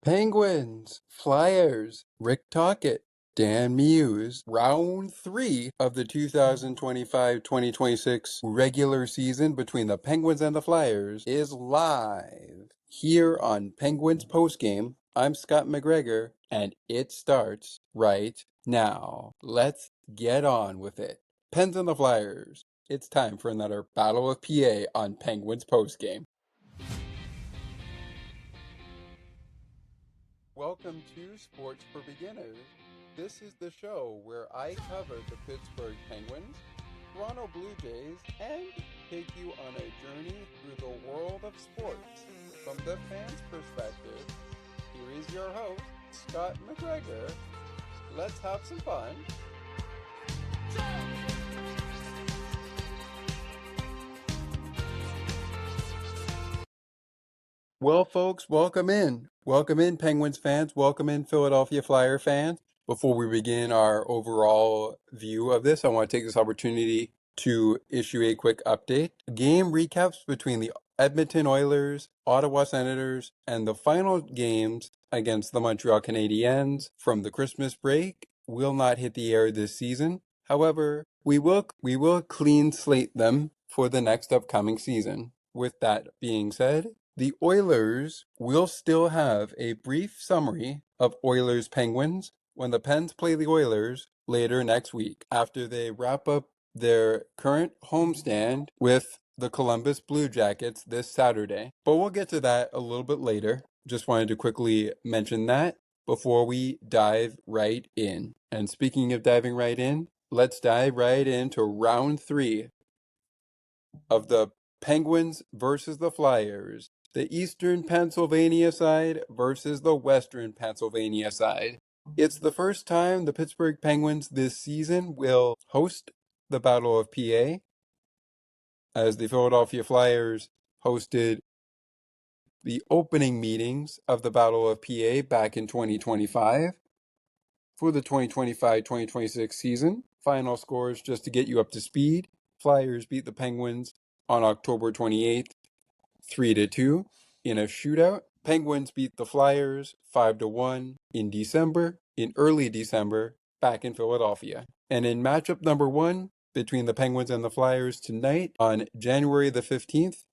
Penguins, Flyers, Rick Tocchet, Dan Muse. Round 3 of the 2025-2026 regular season between the Penguins and the Flyers is live. Here on Penguins Postgame, I'm Scott McGregor, and it starts right now. Let's get on with it. Pens and the Flyers. It's time for another Battle of PA on Penguins Postgame. Welcome to Sports for Beginners. This is the show where I cover the Pittsburgh Penguins, Toronto Blue Jays, and take you on a journey through the world of sports. From the fans' perspective, here is your host, Scott McGregor. Let's have some fun. Well, folks, welcome in. Welcome in, Penguins fans. Welcome in, Philadelphia Flyer fans. Before we begin our overall view of this, I want to take this opportunity to issue a quick update. Game recaps between the Edmonton Oilers, Ottawa Senators, and the final games against the Montreal Canadiens from the Christmas break will not hit the air this season. However, we will clean slate them for the next upcoming season. With that being said, the Oilers will still have a brief summary of Oilers Penguins when the Pens play the Oilers later next week after they wrap up their current homestand with the Columbus Blue Jackets this Saturday. But we'll get to that a little bit later. Just wanted to quickly mention that before we dive right in. And speaking of diving right in, let's dive right into round 3 of the Penguins versus the Flyers. The Eastern Pennsylvania side versus the Western Pennsylvania side. It's the first time the Pittsburgh Penguins this season will host the Battle of PA, as the Philadelphia Flyers hosted the opening meetings of the Battle of PA back in 2025 for the 2025-2026 season. Final scores just to get you up to speed. Flyers beat the Penguins on October 28th, 3-2 in a shootout. Penguins beat the Flyers 5-1 in early December, back in Philadelphia. And in matchup number 1 between the Penguins and the Flyers tonight on January the 15th,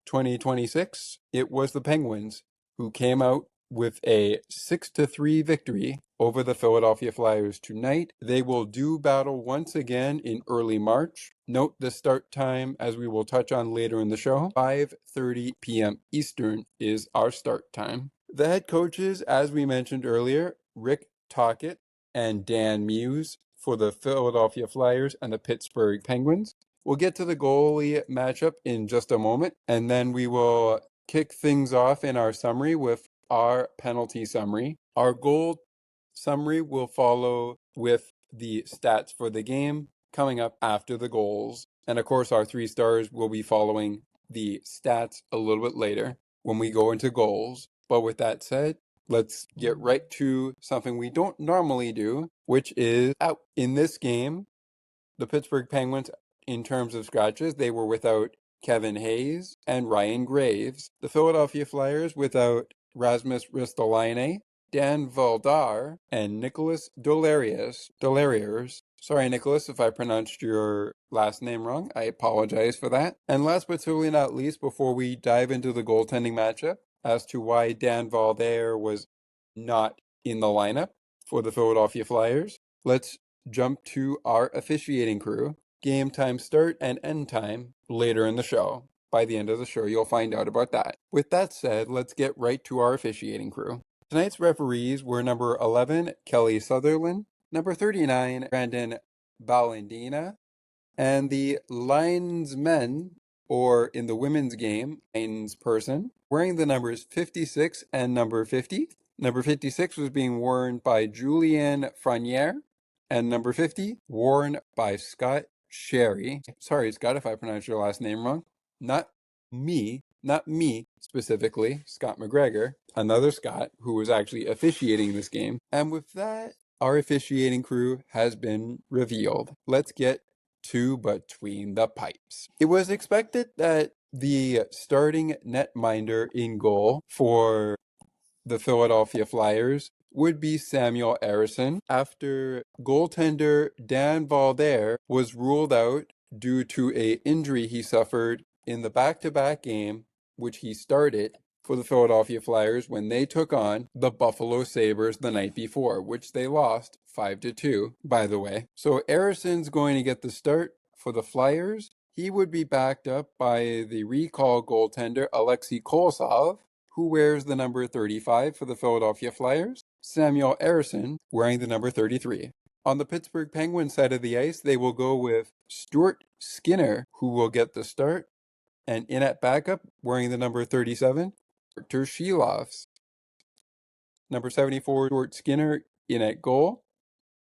2026, it was the Penguins who came out with a 6-3 victory over the Philadelphia Flyers tonight. They will do battle once again in early March. Note the start time, as we will touch on later in the show. 5:30 p.m. Eastern is our start time. The head coaches, as we mentioned earlier, Rick Tocchet and Dan Muse for the Philadelphia Flyers and the Pittsburgh Penguins. We'll get to the goalie matchup in just a moment, and then we will kick things off in our summary with our penalty summary. Our goal summary will follow with the stats for the game coming up after the goals. And of course, our 3 stars will be following the stats a little bit later when we go into goals. But with that said, let's get right to something we don't normally do, which is out. In this game, the Pittsburgh Penguins, in terms of scratches, they were without Kevin Hayes and Ryan Graves. The Philadelphia Flyers without Rasmus Ristolainen, Dan Valdar, and Nicholas Delariers. Sorry, Nicholas, if I pronounced your last name wrong. I apologize for that. And last but certainly not least, before we dive into the goaltending matchup, as to why Dan Valdar was not in the lineup for the Philadelphia Flyers, let's jump to our officiating crew. Game time start and end time later in the show. By the end of the show, you'll find out about that. With that said, let's get right to our officiating crew. Tonight's referees were number 11, Kelly Sutherland, number 39, Brandon Ballandina, and the linesmen, or in the women's game, linesperson, wearing the numbers 56 and number 50. Number 56 was being worn by Julianne Frenier, and number 50, worn by Scott Sherry. Sorry, Scott, if I pronounced your last name wrong. Not me specifically, Scott McGregor, another Scott who was actually officiating this game. And with that, our officiating crew has been revealed. Let's get to Between the Pipes. It was expected that the starting netminder in goal for the Philadelphia Flyers would be Samuel Ersson after goaltender Dan Valder was ruled out due to an injury he suffered in the back-to-back game, which he started for the Philadelphia Flyers when they took on the Buffalo Sabres the night before, which they lost 5-2, by the way. So Ersson's going to get the start for the Flyers. He would be backed up by the recall goaltender Alexei Kolosov, who wears the number 35 for the Philadelphia Flyers, Samuel Ersson wearing the number 33. On the Pittsburgh Penguins side of the ice, they will go with Stuart Skinner, who will get the start, and in at backup, wearing the number 37, Artur Shilovs. Number 74, Stuart Skinner in at goal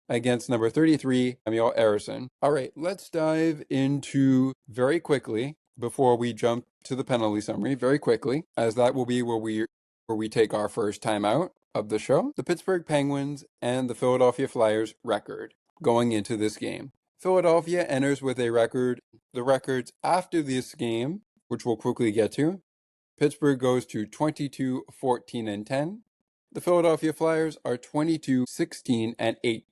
against number 33, Samuel Ersson. All right, let's dive into very quickly before we jump to the penalty summary, very quickly, as that will be where we take our first time out of the show. The Pittsburgh Penguins and the Philadelphia Flyers record going into this game. Philadelphia enters with a record. The records after this game, which we'll quickly get to, Pittsburgh goes to 22, 14, and 10. The Philadelphia Flyers are 22, 16, and 8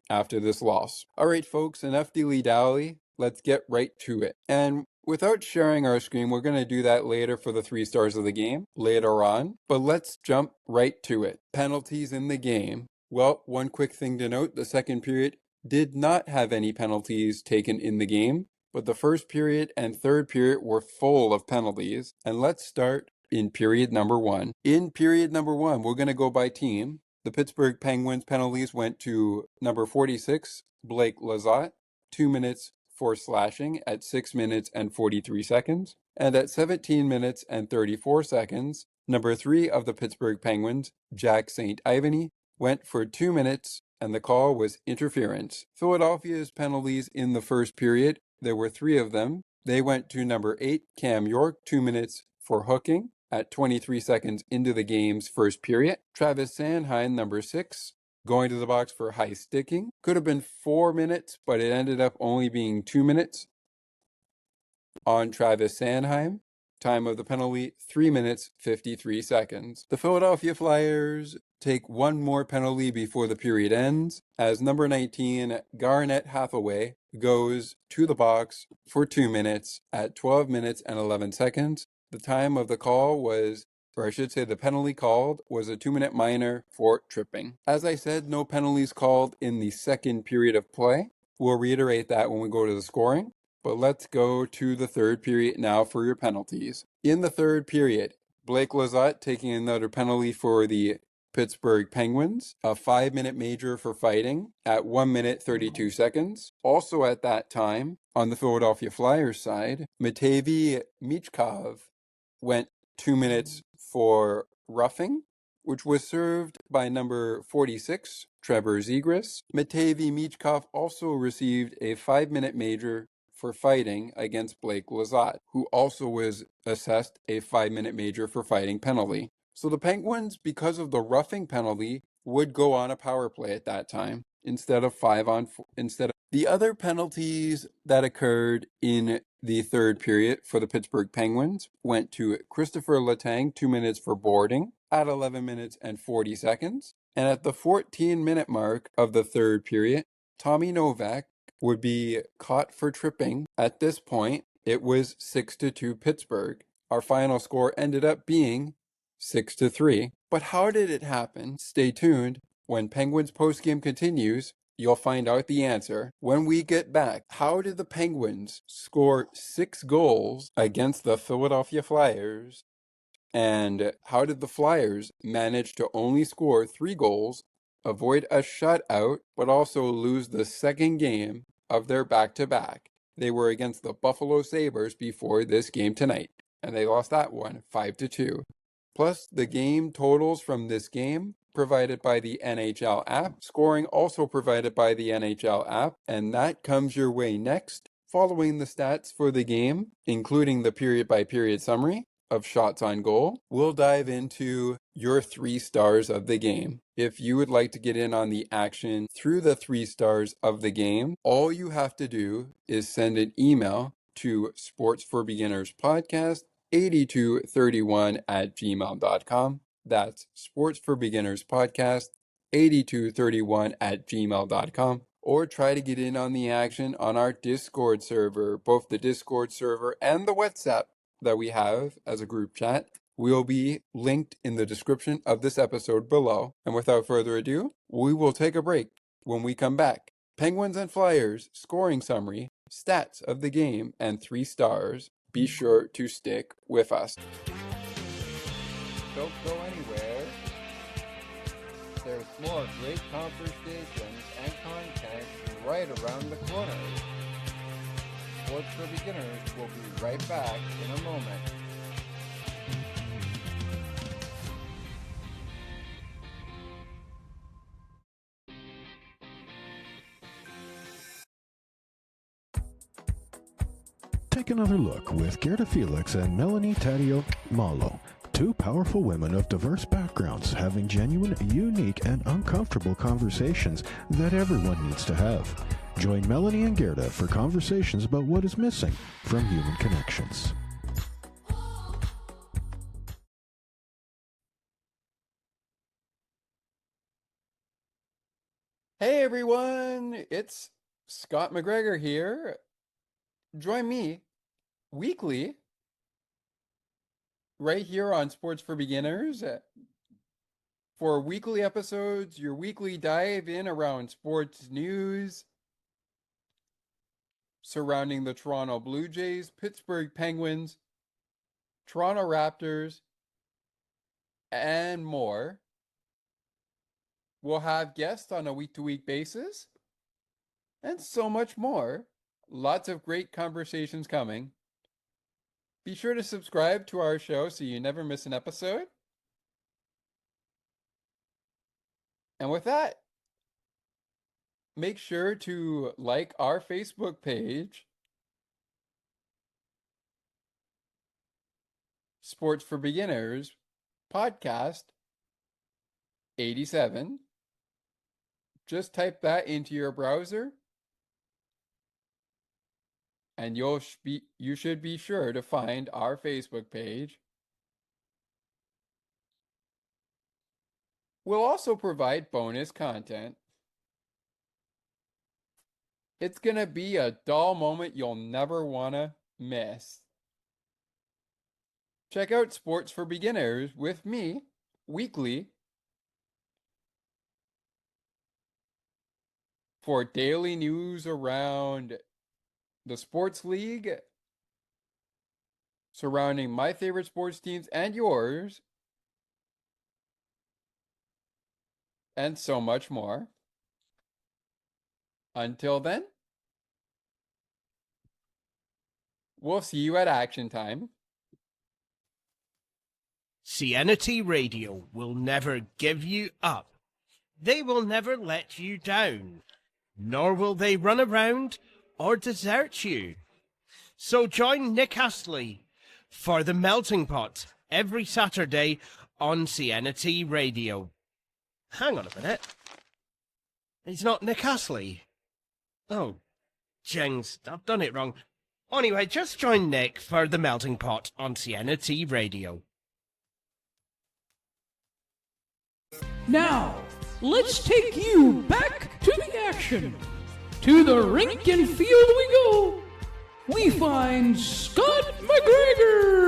after this loss. All right, folks, enough dilly-dally. Let's get right to it. And without sharing our screen, we're going to do that later for the 3 stars of the game later on. But let's jump right to it. Penalties in the game. Well, one quick thing to note, the second period did not have any penalties taken in the game, but the first period and third period were full of penalties. And let's start in period number 1. In period number 1, we're going to go by team. The Pittsburgh Penguins penalties went to number 46, Blake Lizotte, 2 minutes for slashing at 6 minutes and 43 seconds. And at 17 minutes and 34 seconds, number 3 of the Pittsburgh Penguins, Jack St. Ivany, went for 2 minutes, and the call was interference. Philadelphia's penalties in the first period, there were 3 of them. They went to number 8, Cam York, 2 minutes for hooking at 23 seconds into the game's first period. Travis Sanheim, number 6, going to the box for high sticking. Could have been 4 minutes, but it ended up only being 2 minutes on Travis Sanheim. Time of the penalty, 3 minutes, 53 seconds. The Philadelphia Flyers take one more penalty before the period ends, as number 19, Garnett Hathaway, goes to the box for 2 minutes at 12 minutes and 11 seconds. The time of the call was, or I should say the penalty called, was a 2-minute minor for tripping. As I said, no penalties called in the second period of play. We'll reiterate that when we go to the scoring. But let's go to the third period now for your penalties. In the third period, Blake Lizotte taking another penalty for the Pittsburgh Penguins, a 5-minute major for fighting at 1 minute 32 seconds. Also at that time, on the Philadelphia Flyers side, Matevei Michkov went 2 minutes for roughing, which was served by number 46, Trevor Zegras. Matevei Michkov also received a 5-minute major for fighting against Blake Lizotte, who also was assessed a 5-minute major for fighting penalty. So the Penguins, because of the roughing penalty, would go on a power play at that time instead of 5-on-4. The other penalties that occurred in the third period for the Pittsburgh Penguins went to Christopher Letang, 2 minutes for boarding at 11 minutes and 40 seconds. And at the 14-minute mark of the third period, Tommy Novak would be caught for tripping. At this point, it was 6-2 Pittsburgh. Our final score ended up being 6-3. But how did it happen? Stay tuned. When Penguins postgame continues, you'll find out the answer when we get back. How did the Penguins score 6 goals against the Philadelphia Flyers? And how did the Flyers manage to only score 3 goals, avoid a shutout, but also lose the second game of their back-to-back? They were against the Buffalo Sabres before this game tonight, and they lost that one 5-2. Plus, the game totals from this game provided by the NHL app. Scoring also provided by the NHL app, and that comes your way next. Following the stats for the game, including the period-by-period summary of shots on goal, we'll dive into your 3 stars of the game. If you would like to get in on the action through the 3 stars of the game, all you have to do is send an email to sportsforbeginnerspodcast8231@gmail.com. That's sportsforbeginnerspodcast8231@gmail.com. Or try to get in on the action on our Discord server, both the Discord server and the WhatsApp that we have as a group chat will be linked in the description of this episode below. And without further ado, we will take a break. When we come back, Penguins and Flyers scoring summary, stats of the game, and 3 stars. Be sure to stick with us. Don't go anywhere. There's more great conversations and content right around the corner. Sports for Beginners will be right back in a moment. Take another look with Gerda Felix and Melanie Taddeo Malo, two powerful women of diverse backgrounds having genuine, unique, and uncomfortable conversations that everyone needs to have. Join Melanie and Gerda for conversations about what is missing from human connections. Hey everyone, it's Scott McGregor here. Join me weekly right here on Sports for Beginners for weekly episodes, your weekly dive in around sports news surrounding the Toronto Blue Jays, Pittsburgh Penguins, Toronto Raptors, and more. We'll have guests on a week-to-week basis and so much more. Lots of great conversations coming. Be sure to subscribe to our show so you never miss an episode. And with that, make sure to like our Facebook page, Sports for Beginners Podcast 87. Just type that into your browser, and you should be sure to find our Facebook page. We'll also provide bonus content. It's going to be a dull moment you'll never want to miss. Check out Sports for Beginners with me weekly for daily news around the sports league, surrounding my favorite sports teams and yours, and so much more. Until then, we'll see you at action time. CNT Radio will never give you up. They will never let you down, nor will they run around or desert you. So join Nick Astley for The Melting Pot every Saturday on CNT Radio. Hang on a minute. He's not Nick Astley. Oh, jings, I've done it wrong. Anyway, just join Nick for The Melting Pot on CNT Radio. Now, let's take you back to the action. To the rink and field we go. We find Scott McGregor.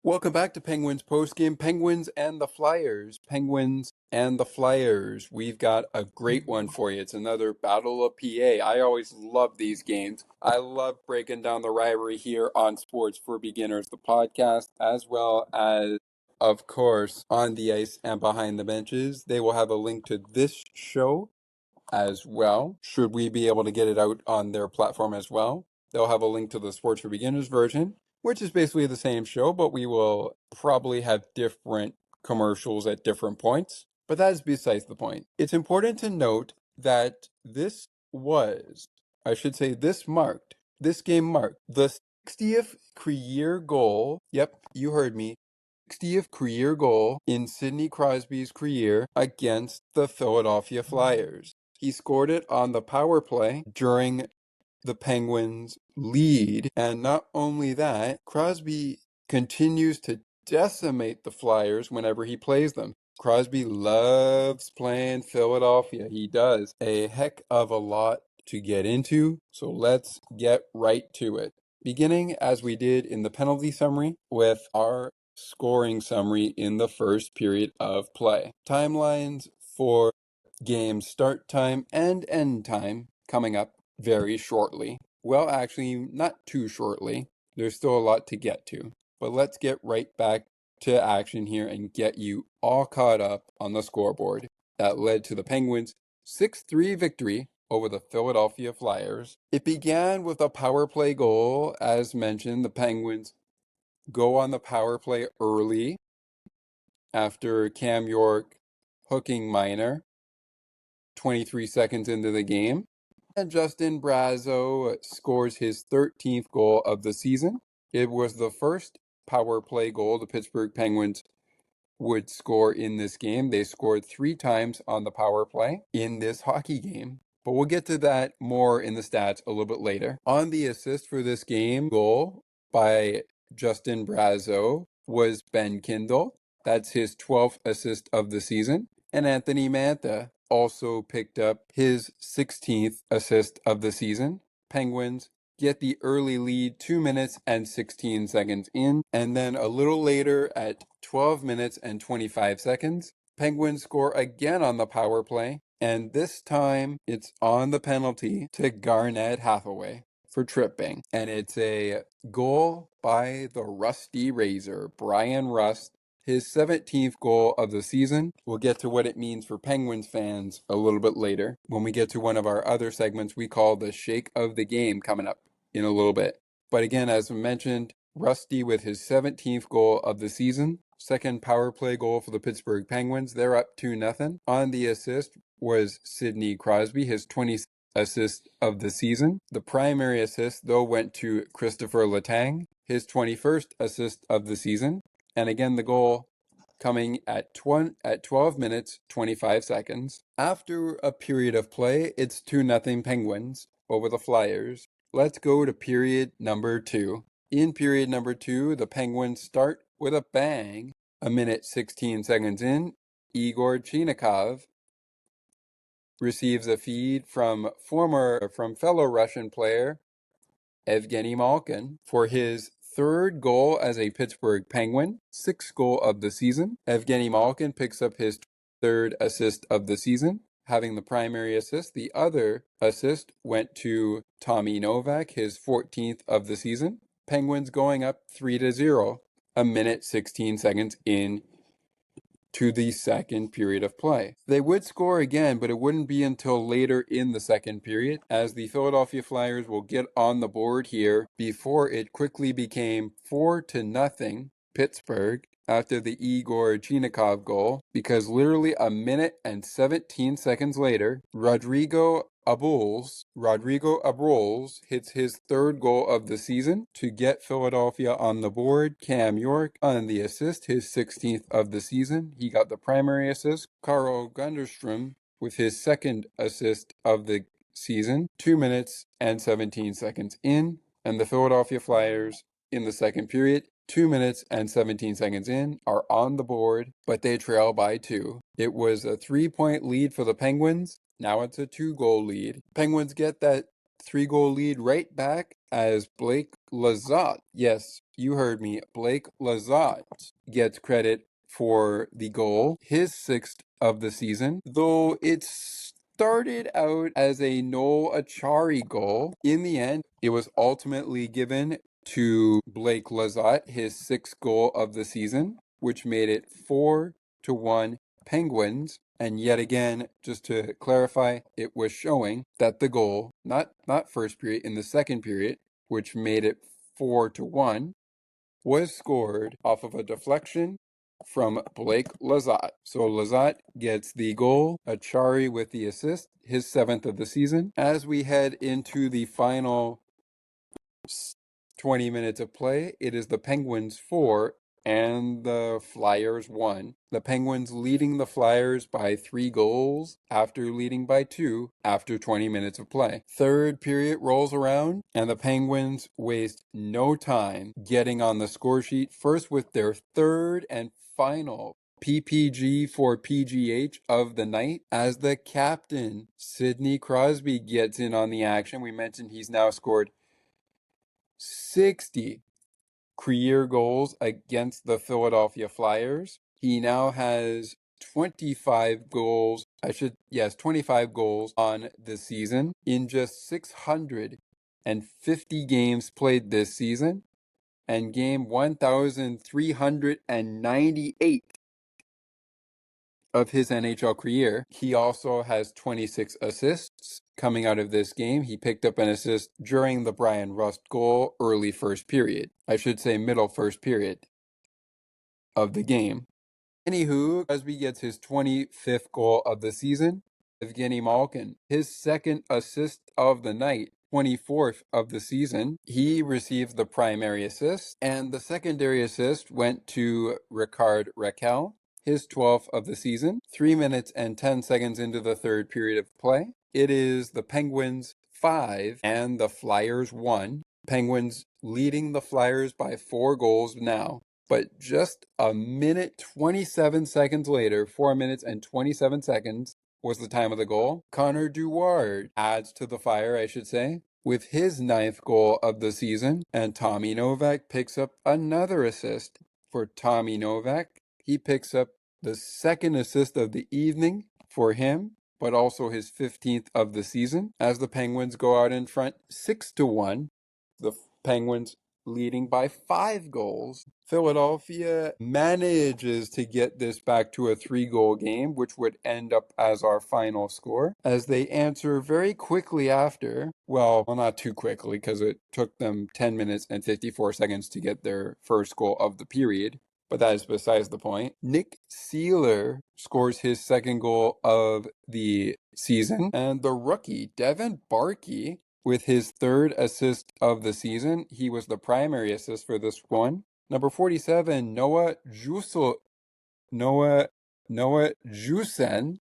Welcome back to Penguins Postgame. Penguins and the Flyers. Penguins and the Flyers. We've got a great one for you. It's another Battle of PA. I always love these games. I love breaking down the rivalry here on Sports for Beginners, the podcast, as well as, of course, on the ice and behind the benches. They will have a link to this show as well, should we be able to get it out on their platform as well. They'll have a link to the Sports for Beginners version, which is basically the same show, but we will probably have different commercials at different points. But that is besides the point. It's important to note that this game marked the 60th career goal. Yep, you heard me. 60th career goal in Sidney Crosby's career against the Philadelphia Flyers. He scored it on the power play during the Penguins lead. And not only that, Crosby continues to decimate the Flyers whenever he plays them. Crosby loves playing Philadelphia. He does a heck of a lot to get into, so let's get right to it. Beginning as we did in the penalty summary with our scoring summary in the first period of play. Timelines for game start time and end time coming up very shortly. Well, actually, not too shortly. There's still a lot to get to. But let's get right back to action here and get you all caught up on the scoreboard. That led to the Penguins' 6-3 victory over the Philadelphia Flyers. It began with a power play goal. As mentioned, the Penguins go on the power play early after Cam York hooking Minor 23 seconds into the game. And Justin Brazeau scores his 13th goal of the season. It was the first power play goal the Pittsburgh Penguins would score in this game. They scored 3 times on the power play in this hockey game. But we'll get to that more in the stats a little bit later. On the assist for this game, goal by Justin Brazeau was Ben Kindle. That's his 12th assist of the season. And Anthony Mantha also picked up his 16th assist of the season. Penguins get the early lead 2 minutes and 16 seconds in, and then a little later at 12 minutes and 25 seconds, Penguins score again on the power play, and this time it's on the penalty to Garnett Hathaway for tripping. And it's a goal by the Rusty Razor, Brian Rust, his 17th goal of the season. We'll get to what it means for Penguins fans a little bit later when we get to one of our other segments we call the Shake of the Game coming up in a little bit. But again, as mentioned, Rusty with his 17th goal of the season. Second power play goal for the Pittsburgh Penguins. They're up 2-0. On the assist was Sidney Crosby, his 20th assist of the season. The primary assist, though, went to Christopher Letang, his 21st assist of the season. And again, the goal coming at 12 minutes, 25 seconds. After a period of play, it's 2-0 Penguins over the Flyers. Let's go to period number 2. In period number 2, the Penguins start with a bang. A minute 16 seconds in, Igor Chinakhov receives a feed from fellow Russian player Evgeny Malkin for his third goal as a Pittsburgh Penguin, 6th goal of the season. Evgeny Malkin picks up his third assist of the season, having the primary assist. The other assist went to Tommy Novak, his 14th of the season. Penguins going up 3-0, a minute 16 seconds in to the second period of play. They would score again, but it wouldn't be until later in the second period, as the Philadelphia Flyers will get on the board here before it quickly became 4-0 Pittsburgh after the Igor Chinakhov goal, because literally a minute and 17 seconds later, Rodrigo Abruls hits his third goal of the season to get Philadelphia on the board. Cam York on the assist, his 16th of the season. He got the primary assist. Carl Gunderstrom with his second assist of the season, 2 minutes and 17 seconds in. And the Philadelphia Flyers in the second period, 2 minutes and 17 seconds in, are on the board, but they trail by 2. It was a 3-point lead for the Penguins. Now it's a 2-goal lead. Penguins get that 3-goal lead right back as Blake Lizotte, yes, you heard me, Blake Lizotte gets credit for the goal, his 6th of the season, though it started out as a Noel Acciari goal. In the end, it was ultimately given to Blake Lizotte, his 6th goal of the season, which made it 4-1 Penguins. And yet again, just to clarify, it was showing that the goal, not first period, in the second period, which made it 4-1, was scored off of a deflection from Blake Lizotte. So Lizotte gets the goal, Acciari with the assist, his 7th of the season. As we head into the final 20 minutes of play, it is the Penguins 4 and the Flyers won. The Penguins leading the Flyers by 3 goals after leading by 2 after 20 minutes of play. Third period rolls around and the Penguins waste no time getting on the score sheet, first with their third and final PPG for PGH of the night as the captain, Sidney Crosby, gets in on the action. We mentioned he's now scored 60 career goals against the Philadelphia Flyers. He now has 25 goals, 25 goals on the season in just 650 games played this season, and game 1,398 of his NHL career. He also has 26 assists coming out of this game. He picked up an assist during the Brian Rust goal early first period. I should say middle first period of the game. Anywho, Crosby gets his 25th goal of the season. Evgeny Malkin, his second assist of the night, 24th of the season. He received the primary assist, and the secondary assist went to Rickard Rakell, his 12th of the season. 3 minutes and 10 seconds into the third period of play. It is the Penguins 5 and the Flyers 1. Penguins leading the Flyers by 4 goals now. But just a minute 27 seconds later, 4 minutes and 27 seconds was the time of the goal. Connor Dewar adds to the fire, I should say, with his 9th goal of the season. And Tommy Novak picks up another assist. For Tommy Novak, he picks up the second assist of the evening for him, but also his 15th of the season, as the Penguins go out in front 6-1. The Penguins leading by 5 goals. Philadelphia manages to get this back to a 3-goal game, which would end up as our final score, as they answer very quickly after. Well, not too quickly, because it took them 10 minutes and 54 seconds to get their first goal of the period. But that is besides the point. Nick Seeler scores his second goal of the season, and the rookie, Devin Barkey, with his third assist of the season. He was the primary assist for this one. Number 47, Noah Jusen,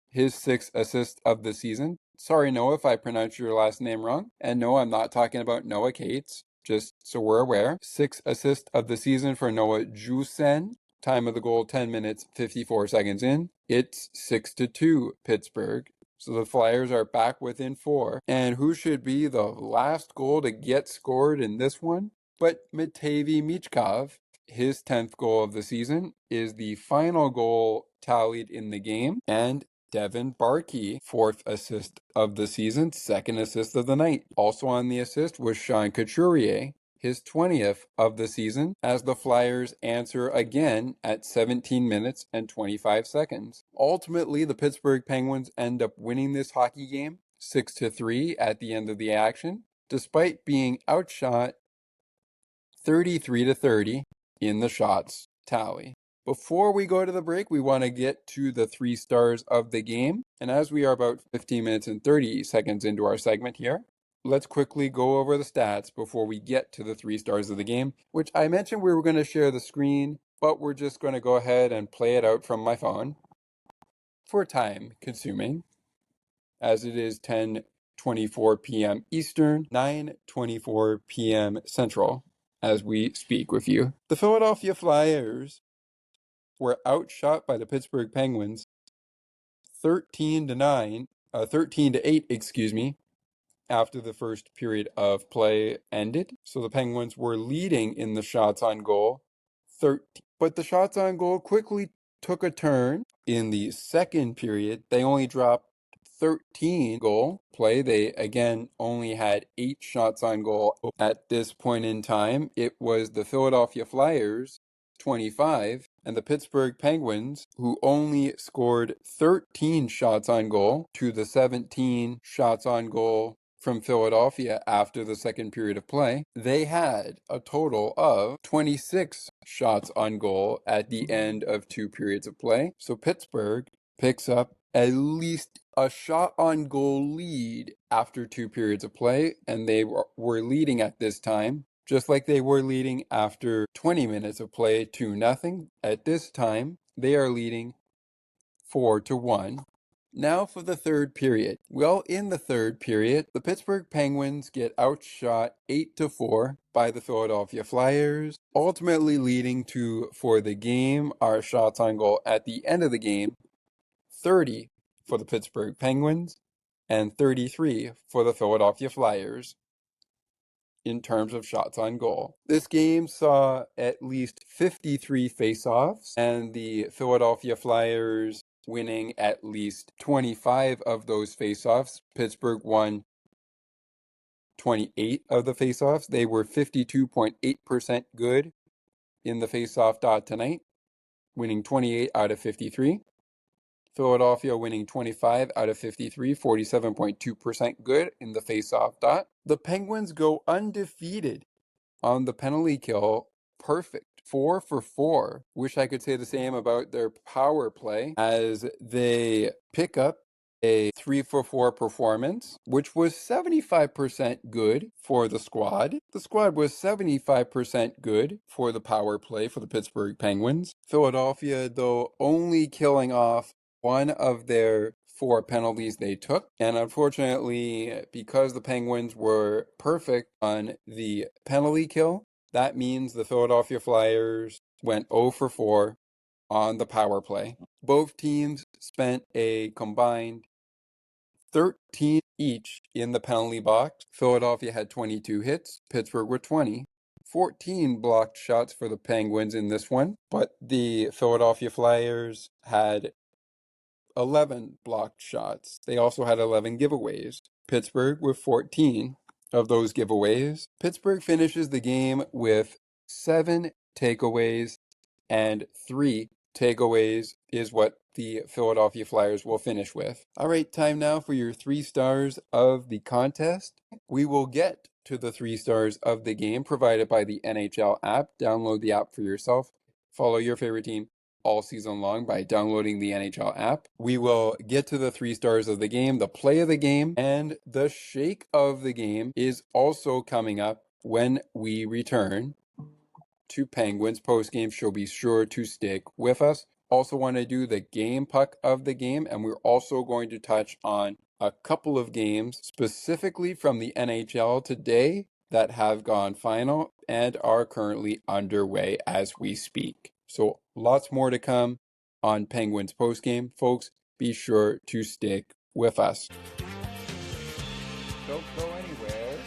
his 6th assist of the season. Sorry, Noah, if I pronounced your last name wrong. And no, I'm not talking about Noah Cates, just so we're aware. 6th assist of the season for Noah Jusen. Time of the goal, 10 minutes, 54 seconds in. It's 6-2, Pittsburgh. So the Flyers are back within 4. And who should be the last goal to get scored in this one? But Matevei Michkov. His 10th goal of the season is the final goal tallied in the game. And Devin Barkey, 4th assist of the season, 2nd assist of the night. Also on the assist was Sean Couturier, his 20th of the season, as the Flyers answer again at 17 minutes and 25 seconds. Ultimately, the Pittsburgh Penguins end up winning this hockey game 6-3 at the end of the action, despite being outshot 33-30 in the shots tally. Before we go to the break, we want to get to the 3 stars of the game. And as we are about 15 minutes and 30 seconds into our segment here, let's quickly go over the stats before we get to the 3 stars of the game, which I mentioned we were going to share the screen, but we're just going to go ahead and play it out from my phone for time consuming, as it is 10:24 p.m. Eastern, 9:24 p.m. Central, as we speak with you. The Philadelphia Flyers were outshot by the Pittsburgh Penguins 13-8, after the first period of play ended. So the Penguins were leading in the shots on goal 13, but the shots on goal quickly took a turn in the second period. They only dropped 13 goal play. They again only had 8 shots on goal at this point in time. It was the Philadelphia Flyers 25 and the Pittsburgh Penguins, who only scored 13 shots on goal to the 17 shots on goal from Philadelphia after the second period of play. They had a total of 26 shots on goal at the end of 2 periods of play. So Pittsburgh picks up at least a shot on goal lead after 2 periods of play, and they were leading at this time just like they were leading after 20 minutes of play 2-0. At this time, they are leading 4-1. Now for the third period. Well, in the third period, the Pittsburgh Penguins get outshot 8-4 by the Philadelphia Flyers, ultimately leading to, for the game, our shots on goal at the end of the game, 30 for the Pittsburgh Penguins and 33 for the Philadelphia Flyers in terms of shots on goal. This game saw at least 53 faceoffs, and the Philadelphia Flyers winning at least 25 of those faceoffs. Pittsburgh won 28 of the faceoffs. They were 52.8% good in the faceoff dot tonight, winning 28 out of 53. Philadelphia winning 25 out of 53, 47.2% good in the faceoff dot. The Penguins go undefeated on the penalty kill. Perfect. 4 for 4. Wish I could say the same about their power play, as they pick up a 3 for 4 performance, which was 75% good for the squad. The squad was 75% good for the power play for the Pittsburgh Penguins. Philadelphia, though, only killing off one of their 4 penalties they took. And unfortunately, because the Penguins were perfect on the penalty kill, that means the Philadelphia Flyers went 0 for 4 on the power play. Both teams spent a combined 13 each in the penalty box. Philadelphia had 22 hits, Pittsburgh with 20. 14 blocked shots for the Penguins in this one, but the Philadelphia Flyers had 11 blocked shots. They also had 11 giveaways. Pittsburgh with 14 of those giveaways. Pittsburgh finishes the game with 7 takeaways, and 3 takeaways is what the Philadelphia Flyers will finish with. All right, time now for your 3 stars of the contest. We will get to the 3 stars of the game provided by the NHL app. Download the app for yourself. Follow your favorite team all season long by downloading the NHL app. We will get to the 3 stars of the game, the play of the game, and the shake of the game is also coming up when we return to Penguins postgame, so be sure to stick with us. Also want to do the game puck of the game, and we're also going to touch on a couple of games specifically from the NHL today that have gone final and are currently underway as we speak. So lots more to come on Penguins postgame. Folks, be sure to stick with us. Don't go anywhere.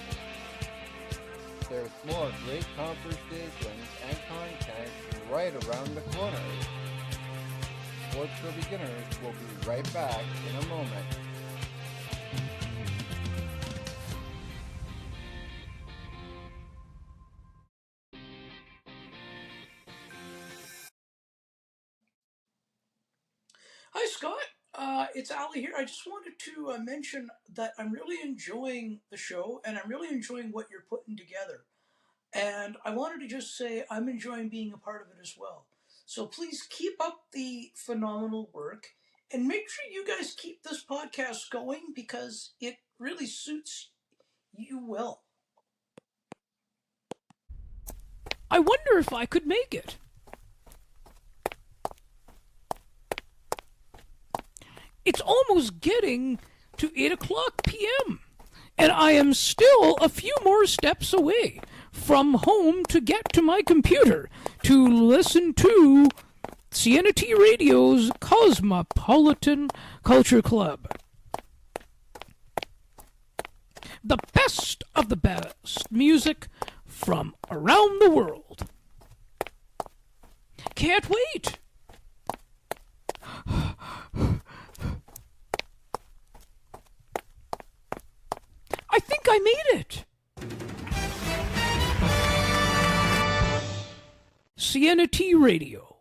There's more great conversations and content right around the corner. Sports for Beginners will be right back in a moment. Hi, Scott. It's Ali here. I just wanted to mention that I'm really enjoying the show, and I'm really enjoying what you're putting together. And I wanted to just say I'm enjoying being a part of it as well. So please keep up the phenomenal work, and make sure you guys keep this podcast going because it really suits you well. I wonder if I could make it. It's almost getting to 8:00 p.m., and I am still a few more steps away from home to get to my computer to listen to CNT Radio's Cosmopolitan Culture Club. The best of the best music from around the world. Can't wait! I think I made it! CNT Radio,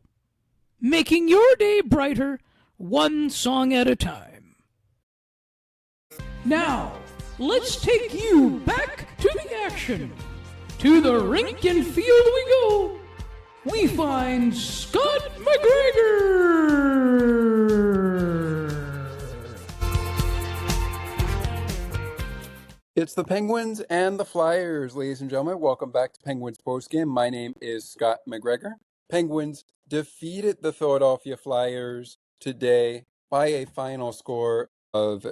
making your day brighter, one song at a time. Now, let's take you back to the action. To the rink and field we go. We find Scott McGregor. It's the Penguins and the Flyers, ladies and gentlemen. Welcome back to Penguins Postgame. My name is Scott McGregor. Penguins defeated the Philadelphia Flyers today by a final score of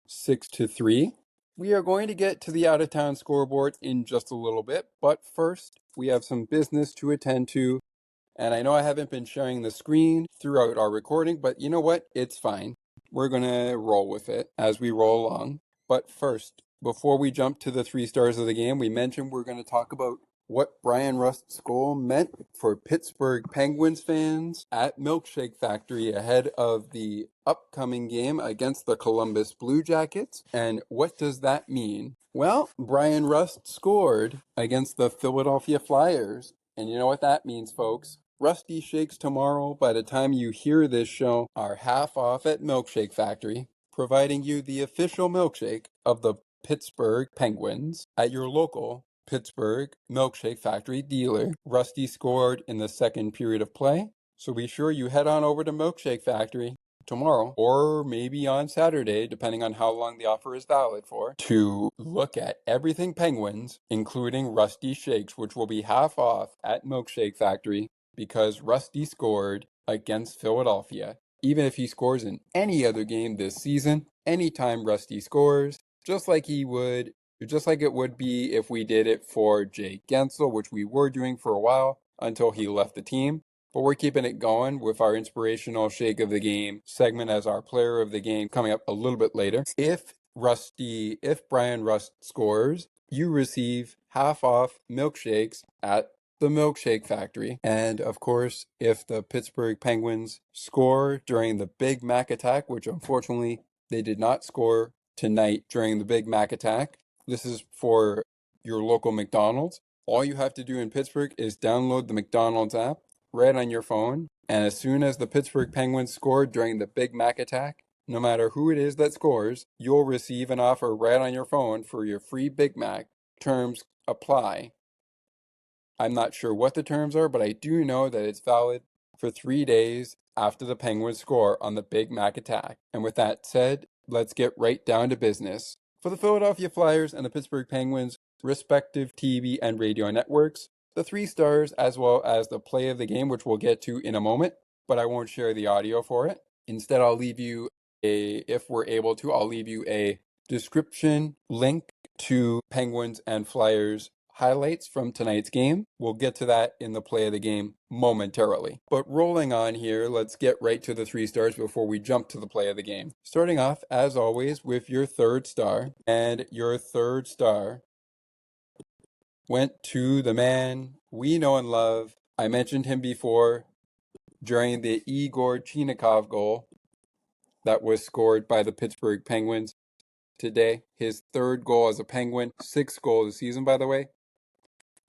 6-3. We are going to get to the out-of-town scoreboard in just a little bit, but first we have some business to attend to. And I know I haven't been sharing the screen throughout our recording, but you know what? It's fine. We're going to roll with it as we roll along. But first, before we jump to the 3 stars of the game, we mentioned we're going to talk about what Brian Rust's goal meant for Pittsburgh Penguins fans at Milkshake Factory ahead of the upcoming game against the Columbus Blue Jackets. And what does that mean? Well, Brian Rust scored against the Philadelphia Flyers. And you know what that means, folks? Rusty Shakes tomorrow, by the time you hear this show, are half off at Milkshake Factory, providing you the official milkshake of the Pittsburgh Penguins at your local Pittsburgh Milkshake Factory dealer. Rusty scored in the second period of play, so be sure you head on over to Milkshake Factory tomorrow, or maybe on Saturday, depending on how long the offer is valid for, to look at everything Penguins, including Rusty Shakes, which will be half off at Milkshake Factory because Rusty scored against Philadelphia. Even if he scores in any other game this season, anytime Rusty scores, just like it would be if we did it for Jake Gensel, which we were doing for a while until he left the team. But we're keeping it going with our inspirational Shake of the Game segment as our player of the game coming up a little bit later. If Brian Rust scores, you receive half off milkshakes at the Milkshake Factory. And of course, if the Pittsburgh Penguins score during the Big Mac attack, which unfortunately they did not score tonight during the Big Mac attack, this is for your local McDonald's. All you have to do in Pittsburgh is download the McDonald's app right on your phone, and as soon as the Pittsburgh Penguins score during the Big Mac attack, no matter who it is that scores, you'll receive an offer right on your phone for your free Big Mac. Terms apply. I'm not sure what the terms are, but I do know that it's valid for 3 days after the Penguins score on the Big Mac attack. And with that said, let's get right down to business. For the Philadelphia Flyers and the Pittsburgh Penguins' respective TV and radio networks, the 3 stars as well as the play of the game, which we'll get to in a moment, but I won't share the audio for it. Instead, I'll leave you if we're able to, I'll leave you a description link to Penguins and Flyers highlights from tonight's game. We'll get to that in the play of the game momentarily. But rolling on here, let's get right to the 3 stars before we jump to the play of the game. Starting off, as always, with your 3rd star. And your 3rd star went to the man we know and love. I mentioned him before during the Igor Chinakhov goal that was scored by the Pittsburgh Penguins today. His 3rd goal as a Penguin, 6th goal of the season, by the way.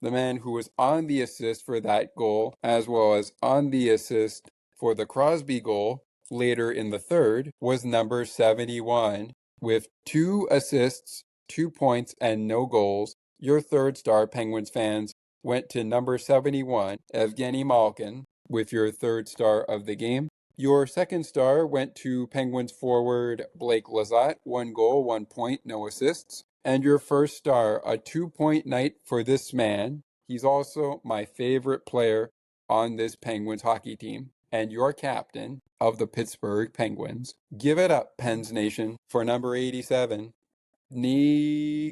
The man who was on the assist for that goal, as well as on the assist for the Crosby goal later in the 3rd, was number 71. With 2 assists, 2 points, and no goals, your 3rd star, Penguins fans, went to number 71, Evgeny Malkin, with your 3rd star of the game. Your 2nd star went to Penguins forward Blake Lizotte, 1 goal, 1 point, no assists. And your 1st star, a 2-point night for this man. He's also my favorite player on this Penguins hockey team and your captain of the Pittsburgh Penguins. Give it up, Pens Nation, for number 87,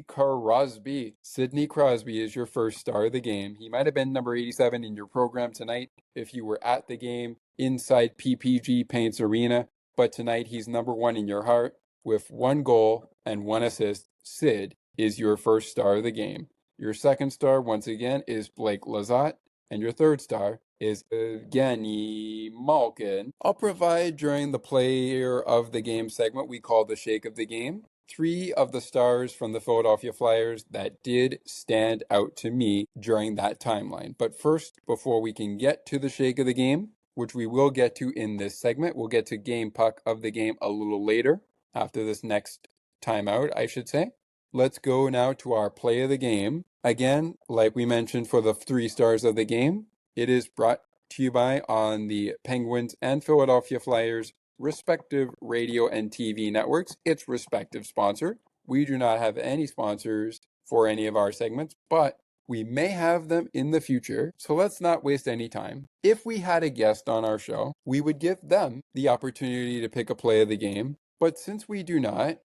Crosby. Sidney Crosby is your 1st star of the game. He might have been number 87 in your program tonight if you were at the game inside PPG Paints Arena, but tonight he's number 1 in your heart with 1 goal and 1 assist. Sid is your 1st star of the game. Your 2nd star, once again, is Blake Lizotte, and your 3rd star is Evgeny Malkin. I'll provide during the player of the game segment we call the Shake of the Game 3 of the stars from the Philadelphia Flyers that did stand out to me during that timeline. But first, before we can get to the Shake of the Game, which we will get to in this segment, we'll get to Game Puck of the Game a little later after this next timeout, I should say. Let's go now to our play of the game. Again, like we mentioned for the 3 stars of the game, it is brought to you by on the Penguins and Philadelphia Flyers respective radio and TV networks, its respective sponsor, we do not have any sponsors for any of our segments, but we may have them in the future, so let's not waste any time. If we had a guest on our show, we would give them the opportunity to pick a play of the game, but since we do not,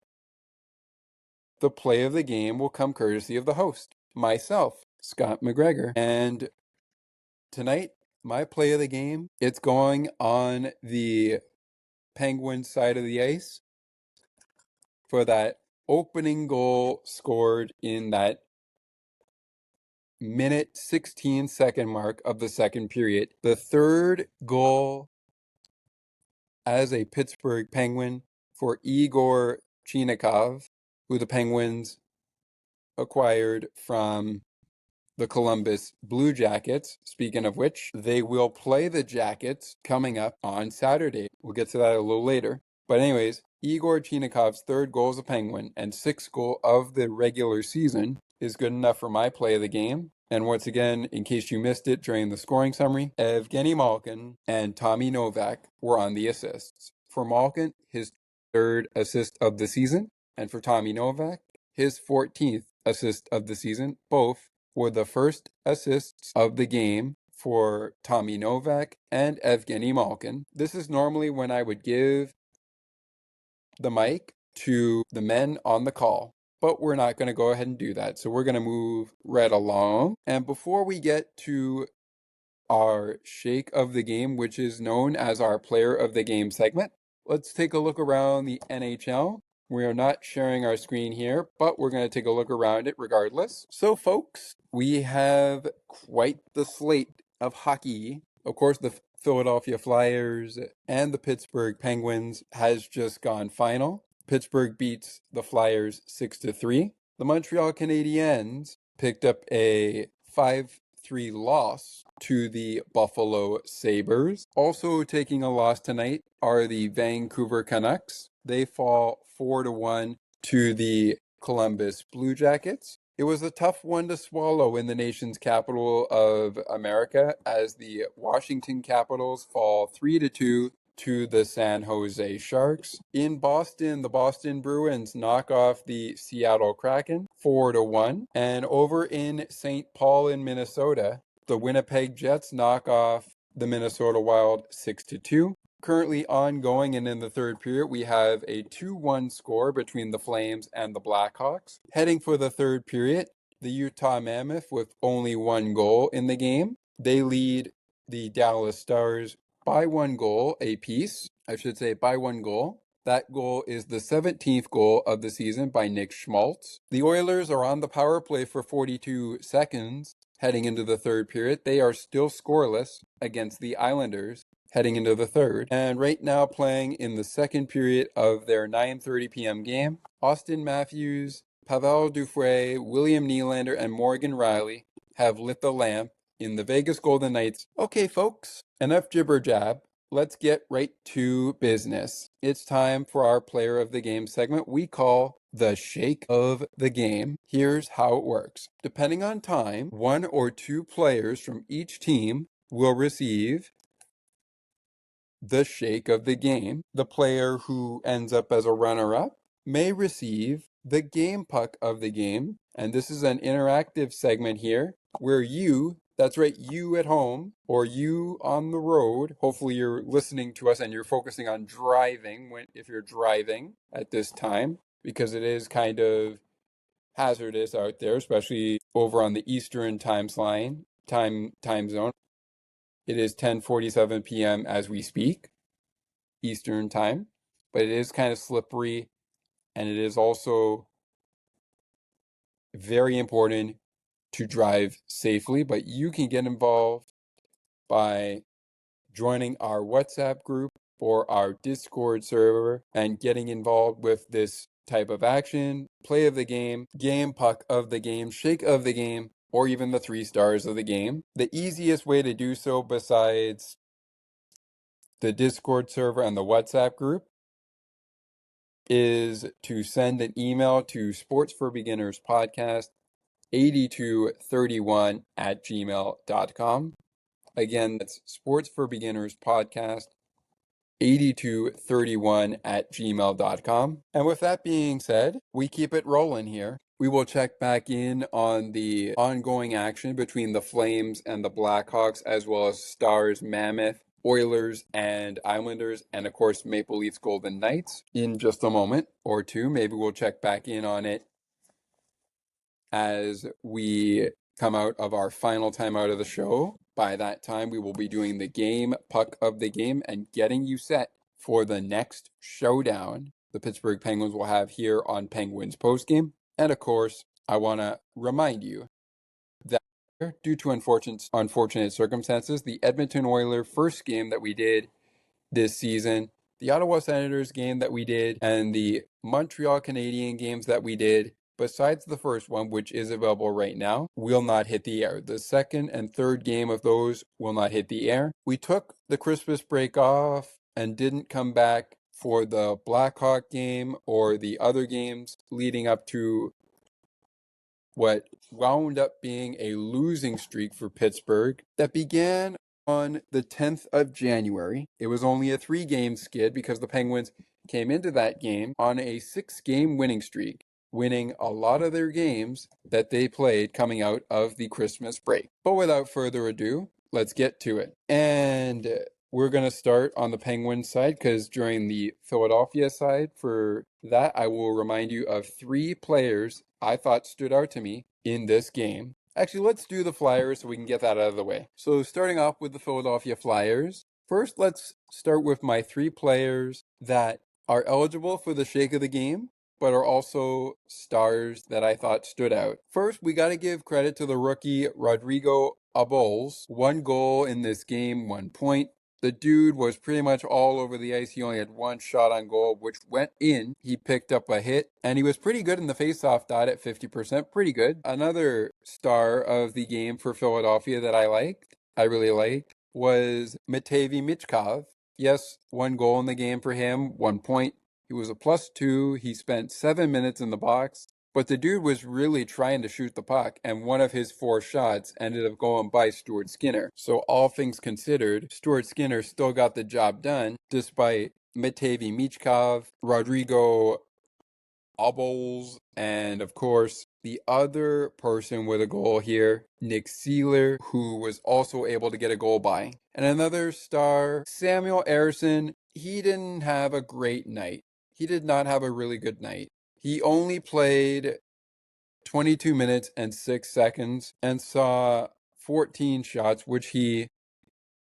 the play of the game will come courtesy of the host, myself, Scott McGregor. And tonight, my play of the game, it's going on the Penguins side of the ice for that opening goal scored in that minute 16-second mark of the second period. The third goal as a Pittsburgh Penguin for Igor Chinakhov, who the Penguins acquired from the Columbus Blue Jackets. Speaking of which, they will play the Jackets coming up on Saturday. We'll get to that a little later. But anyways, Igor Chinakhov's third goal as a Penguin and sixth goal of the regular season is good enough for my play of the game. And once again, in case you missed it during the scoring summary, Evgeny Malkin and Tommy Novak were on the assists. For Malkin, his third assist of the season, and for Tommy Novak, his 14th assist of the season. Both were the first assists of the game for Tommy Novak and Evgeny Malkin. This is normally when I would give the mic to the men on the call, but we're not going to go ahead and do that. So we're going to move right along. And before we get to our shake of the game, which is known as our player of the game segment, let's take a look around the NHL. We are not sharing our screen here, but we're going to take a look around it regardless. So folks, we have quite the slate of hockey. Of course, the Philadelphia Flyers and the Pittsburgh Penguins has just gone final. Pittsburgh beats the Flyers 6-3. The Montreal Canadiens picked up a 5-3 loss to the Buffalo Sabres. Also taking a loss tonight are the Vancouver Canucks. They fall 4-1 to the Columbus Blue Jackets. It was a tough one to swallow in the nation's capital of America as the Washington Capitals fall 3-2 to the San Jose Sharks. In Boston, the Boston Bruins knock off the Seattle Kraken 4-1. And over in St. Paul in Minnesota, the Winnipeg Jets knock off the Minnesota Wild 6-2. Currently ongoing and in the third period, we have a 2-1 score between the Flames and the Blackhawks. Heading for the third period, the Utah Mammoth with only one goal in the game. They lead the Dallas Stars by one goal apiece. I should say by one goal. That goal is the 17th goal of the season by Nick Schmaltz. The Oilers are on the power play for 42 seconds heading into the third period. They are still scoreless against the Islanders heading into the third. And right now playing in the second period of their 9:30 p.m. game, Austin Matthews, Pavel Dufresne, William Nylander, and Morgan Riley have lit the lamp in the Vegas Golden Knights. Okay, folks, enough jibber jab. Let's get right to business. It's time for our player of the game segment we call the shake of the game. Here's how it works. Depending on time, one or two players from each team will receive the shake of the game. The player who ends up as a runner-up may receive the game puck of the game. And this is an interactive segment here where you, that's right, you at home or you on the road, hopefully you're listening to us and you're focusing on driving if you're driving at this time, because it is kind of hazardous out there, especially over on the Eastern time zone. It is 10:47 p.m. as we speak, Eastern time, but it is kind of slippery, and it is also very important to drive safely. But you can get involved by joining our WhatsApp group or our Discord server and getting involved with this type of action, play of the game, game puck of the game, shake of the game, or even the 3 stars of the game. The easiest way to do so besides the Discord server and the WhatsApp group is to send an email to sportsforbeginnerspodcast8231@gmail.com. Again, that's sportsforbeginnerspodcast 8231@gmail.com. And with that being said, we keep it rolling here. We will check back in on the ongoing action between the Flames and the Blackhawks, as well as Stars, Mammoth, Oilers, and Islanders, and of course Maple Leafs, Golden Knights in just a moment or two. Maybe we'll check back in on it as we come out of our final time out of the show. By that time, we will be doing the game puck of the game and getting you set for the next showdown the Pittsburgh Penguins will have here on Penguins Postgame. And of course, I want to remind you that due to unfortunate circumstances, the Edmonton Oilers first game that we did this season, the Ottawa Senators game that we did, and the Montreal Canadiens games that we did, besides the first one, which is available right now, will not hit the air. The second and third game of those will not hit the air. We took the Christmas break off and didn't come back for the Blackhawk game or the other games leading up to what wound up being a losing streak for Pittsburgh that began on the 10th of January. It was only a 3-game skid because the Penguins came into that game on a 6-game winning streak, winning a lot of their games that they played coming out of the Christmas break. But without further ado, let's get to it. And we're going to start on the Penguins side because during the Philadelphia side, for that, I will remind you of 3 players I thought stood out to me in this game. Actually, let's do the Flyers so we can get that out of the way. So starting off with the Philadelphia Flyers, first let's start with my 3 players that are eligible for the Shake of the Game, but are also stars that I thought stood out. First, we got to give credit to the rookie Rodrigo Abols. 1 goal in this game, 1 point. The dude was pretty much all over the ice. He only had 1 shot on goal, which went in. He picked up a hit, and he was pretty good in the faceoff dot at 50%. Pretty good. Another star of the game for Philadelphia that I really liked, was Matevei Michkov. Yes, 1 goal in the game for him, 1 point. He was a +2. He spent 7 minutes in the box. But the dude was really trying to shoot the puck, and one of his 4 shots ended up going by Stuart Skinner. So all things considered, Stuart Skinner still got the job done, despite Matevei Michkov, Rodrigo Abols, and of course, the other person with a goal here, Nick Seeler, who was also able to get a goal by. And another star, Samuel Ersson. He didn't have a great night. He did not have a really good night. He only played 22 minutes and 6 seconds and saw 14 shots, which he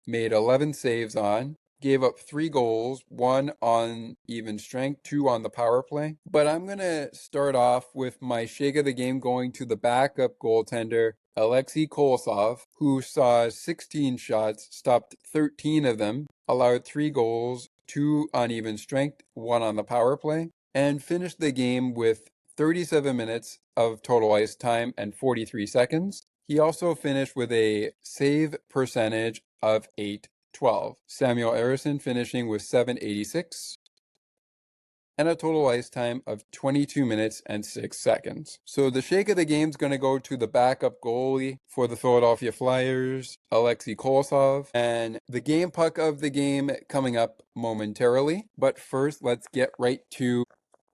made 11 saves on, gave up 3 goals, 1 on even strength, 2 on the power play. But I'm going to start off with my Shake of the Game going to the backup goaltender, Alexei Kolosov, who saw 16 shots, stopped 13 of them, allowed 3 goals, 2 on even strength, 1 on the power play, and finished the game with 37 minutes of total ice time and 43 seconds. He also finished with a save percentage of .812. Samuel Ersson finishing with .786 and a total ice time of 22 minutes and 6 seconds. So the Shake of the Game is going to go to the backup goalie for the Philadelphia Flyers, Alexei Kolosov, and the game puck of the game coming up momentarily. But first, let's get right to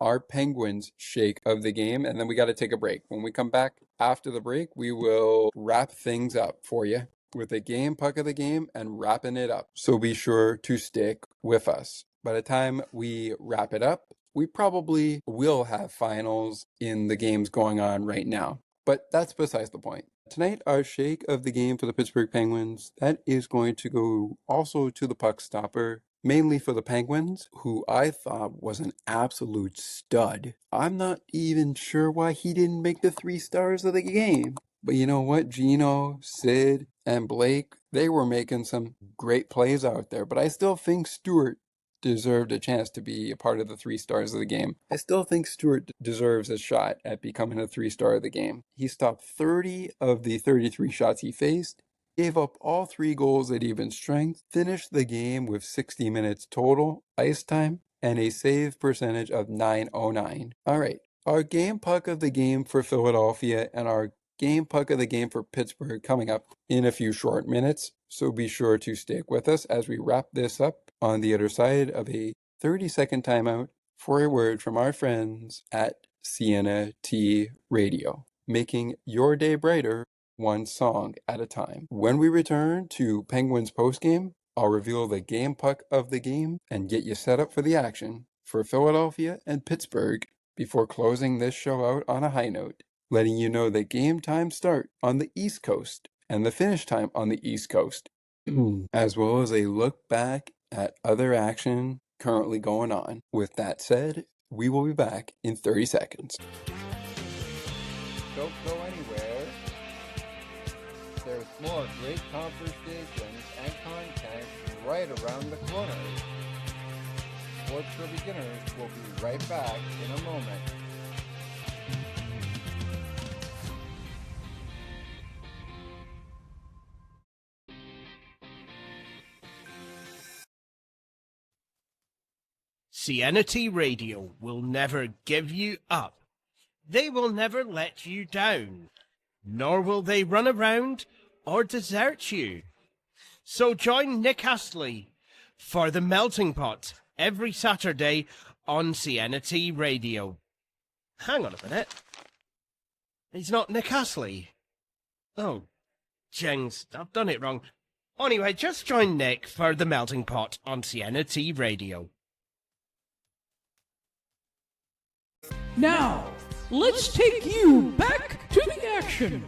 our Penguins Shake of the Game, and then we got to take a break. When we come back after the break, we will wrap things up for you with the game puck of the game and wrapping it up. So be sure to stick with us. By the time we wrap it up, we probably will have finals in the games going on right now. But that's besides the point. Tonight, our Shake of the Game for the Pittsburgh Penguins, that is going to go also to the puck stopper, mainly for the Penguins, who I thought was an absolute stud. I'm not even sure why he didn't make the 3 stars of the game. But you know what? Gino, Sid, and Blake, they were making some great plays out there. But I still think Stuart deserved a chance to be a part of the 3 stars of the game. I still think Stuart deserves a shot at becoming a 3-star of the game. He stopped 30 of the 33 shots he faced, gave up all 3 goals at even strength, finished the game with 60 minutes total ice time, and a save percentage of .909. All right, our game puck of the game for Philadelphia and our game puck of the game for Pittsburgh coming up in a few short minutes. So be sure to stick with us as we wrap this up on the other side of a 30-second timeout for a word from our friends at Sienna T Radio, making your day brighter one song at a time. When we return to Penguins postgame, I'll reveal the game puck of the game and get you set up for the action for Philadelphia and Pittsburgh before closing this show out on a high note, letting you know the game time start on the East Coast and the finish time on the East Coast, as well as a look back at other action currently going on. With that said, we will be back in 30 seconds. Don't go anywhere. There's more great conversations and content right around the corner. Sports for Beginners will be right back in a moment. Sienna T Radio will never give you up. They will never let you down, nor will they run around or desert you. So join Nick Astley for The Melting Pot every Saturday on Sienna T Radio. Hang on a minute. He's not Nick Astley. Oh, jings, I've done it wrong. Anyway, just join Nick for The Melting Pot on Sienna T Radio. Now, let's take you back to the action.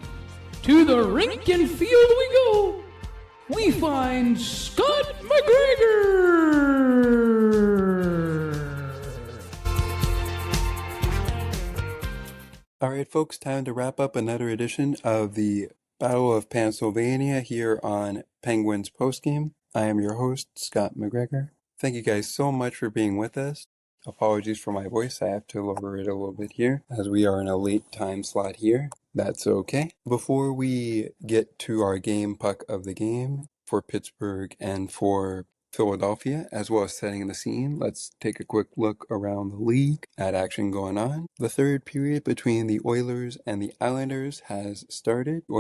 To the rink and field we go. We find Scott McGregor. All right, folks, time to wrap up another edition of the Battle of Pennsylvania here on Penguins Postgame. I am your host, Scott McGregor. Thank you guys so much for being with us. Apologies for my voice. I have to lower it a little bit here as we are in a late time slot here. That's okay. Before we get to our game puck of the game for Pittsburgh and for Philadelphia, as well as setting the scene, let's take a quick look around the league at action going on. The third period between the Oilers and the Islanders has started. The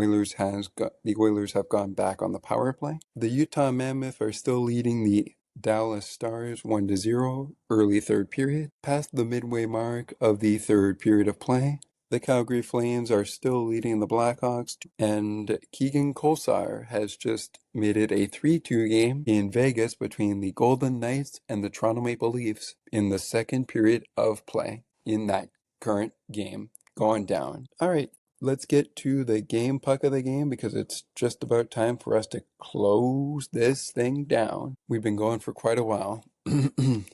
Oilers have gone back on the power play. The Utah Mammoth are still leading the Dallas Stars 1-0 early third period. Past the midway mark of the third period of play, the Calgary Flames are still leading the Blackhawks, and Keegan Kolesar has just made it a 3-2 game in Vegas between the Golden Knights and the Toronto Maple Leafs in the second period of play in that current game going down. All right. Let's get to the game puck of the game because it's just about time for us to close this thing down. We've been going for quite a while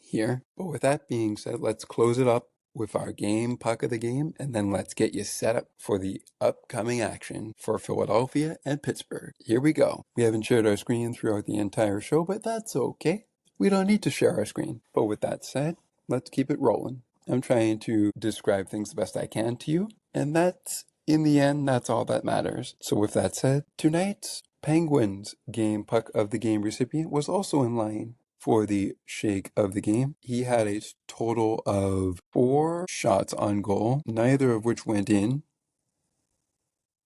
here. But with that being said, let's close it up with our game puck of the game, and then let's get you set up for the upcoming action for Philadelphia and Pittsburgh. Here we go. We haven't shared our screen throughout the entire show, but that's okay. We don't need to share our screen. But with that said, let's keep it rolling. I'm trying to describe things the best I can to you, and in the end, that's all that matters. So with that said, tonight's Penguins game puck of the game recipient was also in line for the shake of the game. He had a total of 4 shots on goal, neither of which went in,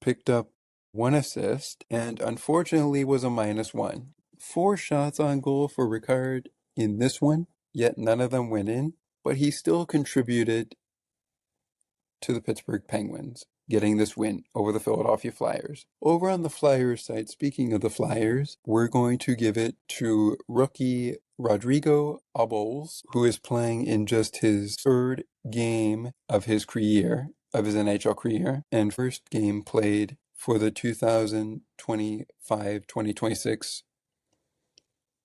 picked up 1 assist, and unfortunately was a -1. 4 shots on goal for Rickard in this one, yet none of them went in, but he still contributed to the Pittsburgh Penguins, getting this win over the Philadelphia Flyers. Over on the Flyers side, speaking of the Flyers, we're going to give it to rookie Rodrigo Abols, who is playing in just his 3rd game of his NHL career, and first game played for the 2025-2026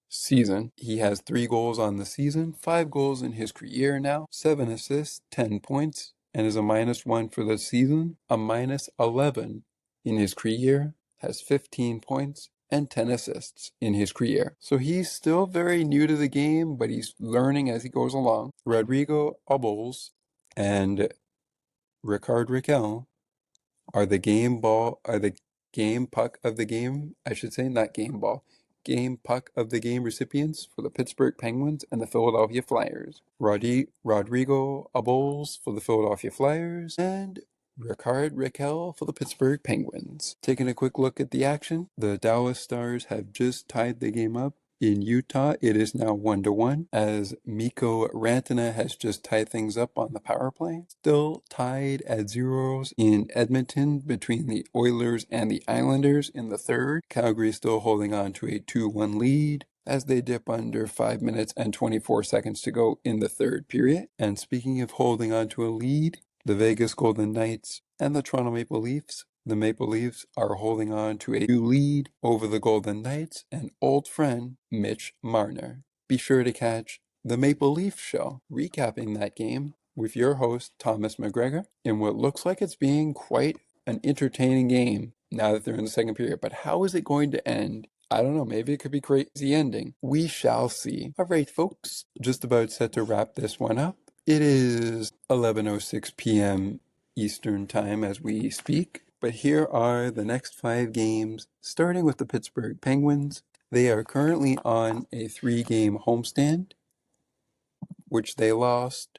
season. He has 3 goals on the season, 5 goals in his career now, 7 assists, 10 points, and is a -1 for the season, a -11 in his career, has 15 points and 10 assists in his career. So he's still very new to the game, but he's learning as he goes along. Rodrigo Abols and Rickard Rakell are the game puck of the game, I should say, not game ball. Game puck of the game recipients for the Pittsburgh Penguins and the Philadelphia Flyers. Rodrigo Abols for the Philadelphia Flyers and Rickard Rakell for the Pittsburgh Penguins. Taking a quick look at the action, the Dallas Stars have just tied the game up In Utah, it is now 1-1 as Mikko Rantanen has just tied things up on the power play. Still tied at zeros in Edmonton between the Oilers and the Islanders in the third. Calgary still holding on to a 2-1 lead as they dip under 5 minutes and 24 seconds to go in the third period. And speaking of holding on to a lead, the Vegas Golden Knights and the Toronto Maple Leafs. The Maple Leafs are holding on to a new lead over the Golden Knights and old friend Mitch Marner. Be sure to catch the Maple Leaf Show, recapping that game with your host, Thomas McGregor, in what looks like it's being quite an entertaining game now that they're in the second period. But how is it going to end? I don't know, maybe it could be crazy ending. We shall see. All right, folks, just about set to wrap this one up. It is 11:06 p.m. Eastern Time as we speak. But here are the next 5 games, starting with the Pittsburgh Penguins. They are currently on a 3-game homestand, which they lost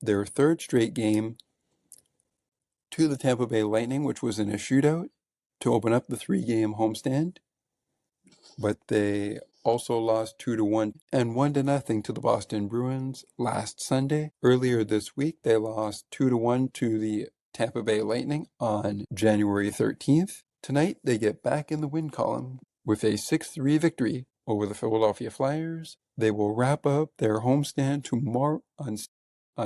their third straight game to the Tampa Bay Lightning, which was in a shootout to open up the 3-game homestand. But they also lost 2-1 and 1-0 to the Boston Bruins last Sunday. Earlier this week, they lost 2-1 to the Tampa Bay Lightning on January 13th. Tonight, they get back in the win column with a 6-3 victory over the Philadelphia Flyers. They will wrap up their homestand tomorrow on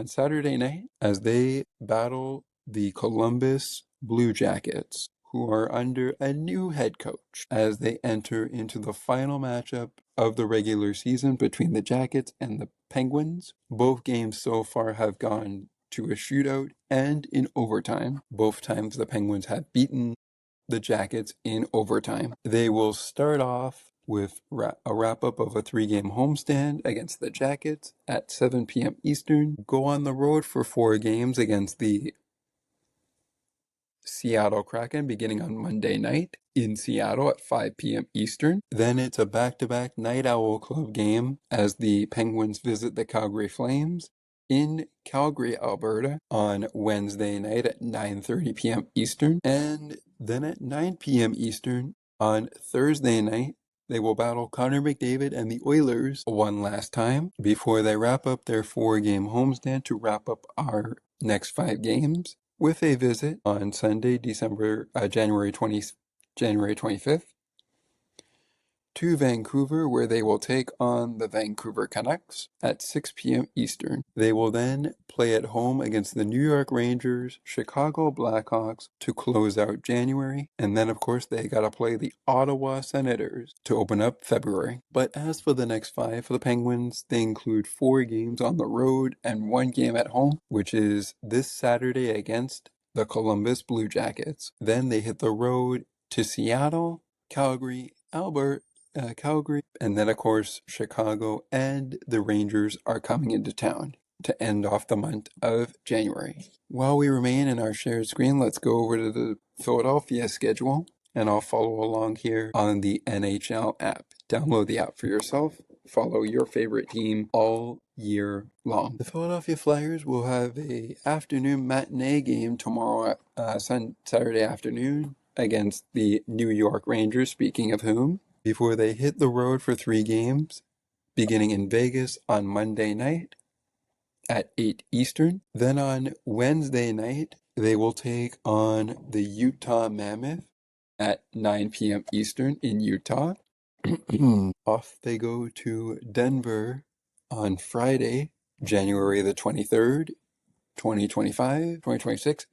Saturday night as they battle the Columbus Blue Jackets, who are under a new head coach as they enter into the final matchup of the regular season between the Jackets and the Penguins. Both games so far have gone to a shootout and in overtime. Both times the Penguins have beaten the Jackets in overtime. They will start off with a wrap-up of a 3-game homestand against the Jackets at 7 p.m. Eastern. Go on the road for 4 games against the Seattle Kraken beginning on Monday night in Seattle at 5 p.m. Eastern. Then it's a back-to-back Night Owl Club game as the Penguins visit the Calgary Flames in Calgary, Alberta on Wednesday night at 9:30 p.m. Eastern. And then at 9 p.m. Eastern on Thursday night, they will battle Connor McDavid and the Oilers one last time before they wrap up their 4-game homestand to wrap up our next 5 games with a visit on Sunday, January 25th, to Vancouver, where they will take on the Vancouver Canucks at 6 p.m. Eastern. They will then play at home against the New York Rangers, Chicago Blackhawks to close out January, and then of course they gotta play the Ottawa Senators to open up February. But as for the next 5 for the Penguins, they include 4 games on the road and 1 game at home, which is this Saturday against the Columbus Blue Jackets. Then they hit the road to Seattle, Calgary, and then of course Chicago and the Rangers are coming into town to end off the month of January. While we remain in our shared screen, let's go over to the Philadelphia schedule, and I'll follow along here on the NHL app. Download the app for yourself. Follow your favorite team all year long. The Philadelphia Flyers will have a afternoon matinee game tomorrow, Saturday afternoon, against the New York Rangers, speaking of whom, before they hit the road for 3 games, beginning in Vegas on Monday night at 8 Eastern. Then on Wednesday night, they will take on the Utah Mammoth at 9 p.m. Eastern in Utah. Off they go to Denver on Friday, January the 23rd, 2026,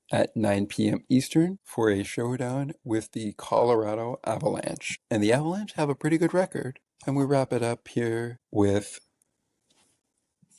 at 9 p.m. Eastern for a showdown with the Colorado Avalanche. And the Avalanche have a pretty good record. And we wrap it up here with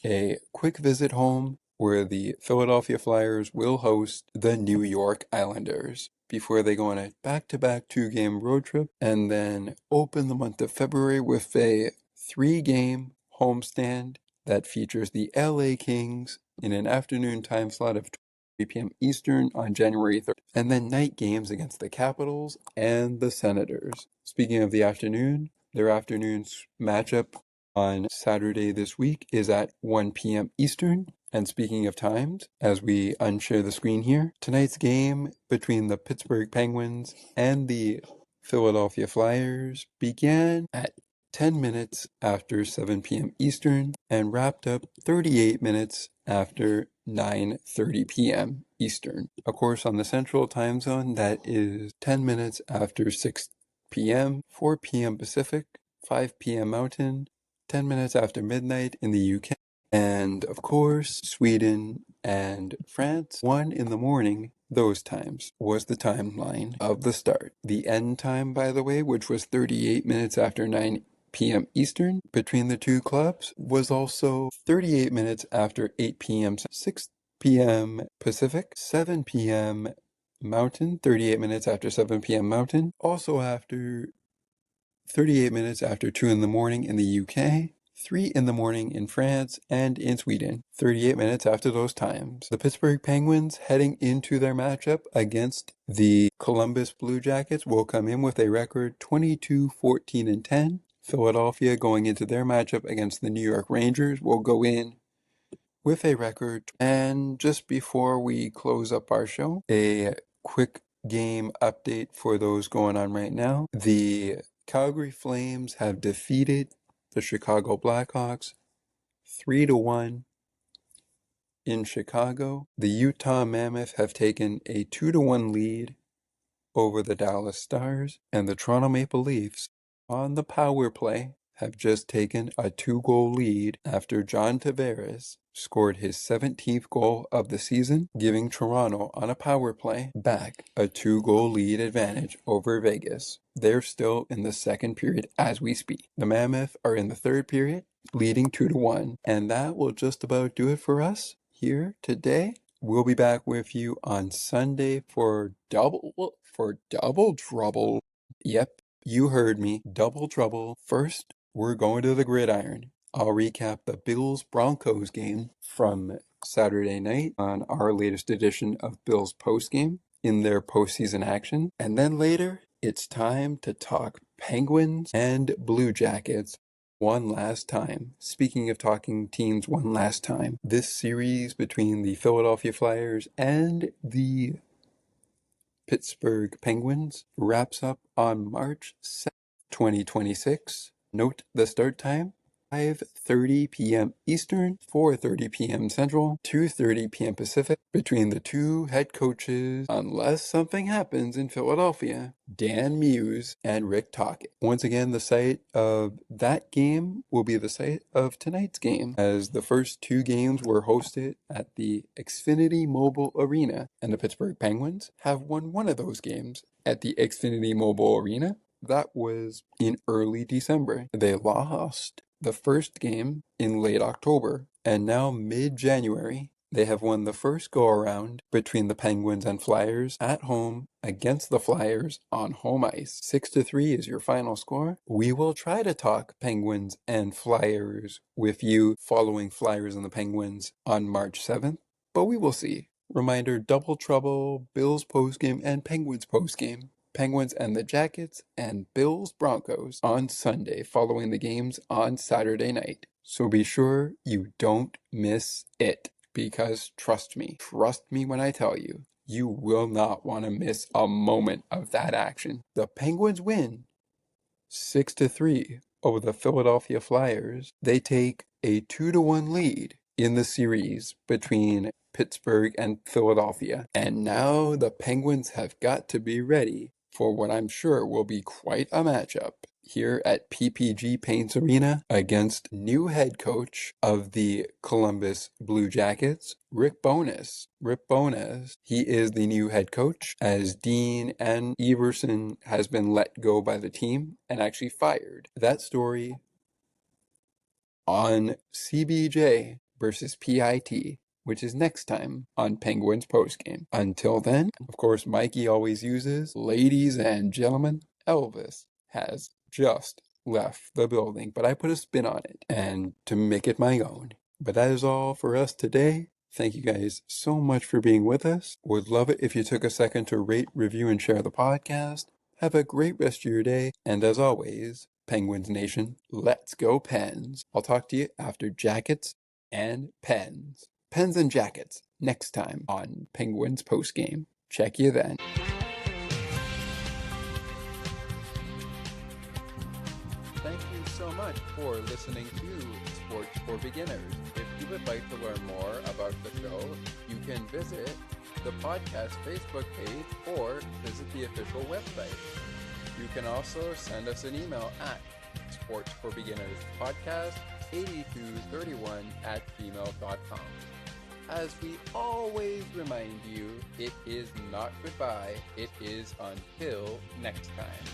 a quick visit home where the Philadelphia Flyers will host the New York Islanders before they go on a back-to-back 2-game road trip and then open the month of February with a 3-game homestand that features the LA Kings in an afternoon time slot of 3 p.m. Eastern on January 3rd, and then night games against the Capitals and the Senators. Speaking of the afternoon, their afternoon matchup on Saturday this week is at 1 p.m. Eastern. And speaking of times, as we unshare the screen here, tonight's game between the Pittsburgh Penguins and the Philadelphia Flyers began at 10 minutes after 7 p.m. Eastern and wrapped up 38 minutes after 9:30 p.m. Eastern. Of course, on the Central Time Zone, that is 10 minutes after 6 p.m., 4 p.m. Pacific, 5 p.m. Mountain, 10 minutes after midnight in the UK, and of course, Sweden and France, 1 in the morning. Those times was the timeline of the start. The end time, by the way, which was 38 minutes after 9 p.m. Eastern between the two clubs, was also 38 minutes after 8 p.m. 6 p.m. Pacific, 7 p.m. Mountain, 38 minutes after 7 p.m. Mountain, also after 38 minutes after 2 in the morning in the UK, 3 in the morning in France and in Sweden, 38 minutes after those times. The Pittsburgh Penguins, heading into their matchup against the Columbus Blue Jackets, will come in with a record 22-14-10. Philadelphia, going into their matchup against the New York Rangers, will go in with a record. And just before we close up our show, a quick game update for those going on right now. The Calgary Flames have defeated the Chicago Blackhawks 3-1 in Chicago. The Utah Mammoth have taken a 2-1 lead over the Dallas Stars, and the Toronto Maple Leafs on the power play have just taken a 2-goal lead after John Tavares scored his 17th goal of the season, giving Toronto on a power play back a 2-goal lead advantage over Vegas. They're still in the second period as we speak. The Mammoth are in the third period, leading 2-1. And that will just about do it for us here today. We'll be back with you on Sunday for double trouble. Yep, you heard me. Double trouble. First, we're going to the gridiron. I'll recap the Bills-Broncos game from Saturday night on our latest edition of Bills Postgame in their postseason action. And then later, it's time to talk Penguins and Blue Jackets one last time. Speaking of talking teams one last time, this series between the Philadelphia Flyers and the Pittsburgh Penguins wraps up on March 7th, 2026. Note the start time, 5:30 p.m. Eastern, 4:30 p.m. Central, 2:30 p.m. Pacific, between the two head coaches, unless something happens in Philadelphia, Dan Muse and Rick Tocchet. Once again, the site of that game will be the site of tonight's game, as the first two games were hosted at the Xfinity Mobile Arena, and the Pittsburgh Penguins have won one of those games at the Xfinity Mobile Arena. That was in early December. They lost the first game in late October, and now mid-January, they have won the first go-around between the Penguins and Flyers at home against the Flyers on home ice. 6-3 is your final score. We will try to talk Penguins and Flyers with you following Flyers and the Penguins on March 7th, but we will see. Reminder, double trouble, Bills postgame and Penguins postgame. Penguins and the Jackets, and Bills Broncos on Sunday following the games on Saturday night. So be sure you don't miss it, because trust me when I tell you, you will not want to miss a moment of that action. The Penguins win 6-3 over the Philadelphia Flyers. They take a 2-1 lead in the series between Pittsburgh and Philadelphia. And now the Penguins have got to be ready for what I'm sure will be quite a matchup here at PPG Paints Arena against new head coach of the Columbus Blue Jackets, Rick Bowness. Rick Bowness, he is the new head coach, as Dean and Everson has been let go by the team and actually fired. That story on CBJ versus PIT, which is next time on Penguins Postgame. Until then, of course, Mikey always uses, ladies and gentlemen, Elvis has just left the building, but I put a spin on it and to make it my own. But that is all for us today. Thank you guys so much for being with us. Would love it if you took a second to rate, review, and share the podcast. Have a great rest of your day, and as always, Penguins Nation, let's go Pens. I'll talk to you after Jackets and Pens. Pens and Jackets next time on Penguins Postgame. Check you then. Thank you so much for listening to Sports for Beginners. If you would like to learn more about the show, you can visit the podcast Facebook page or visit the official website. You can also send us an email at sportsforbeginnerspodcast8231@gmail.com. As we always remind you, it is not goodbye, it is until next time.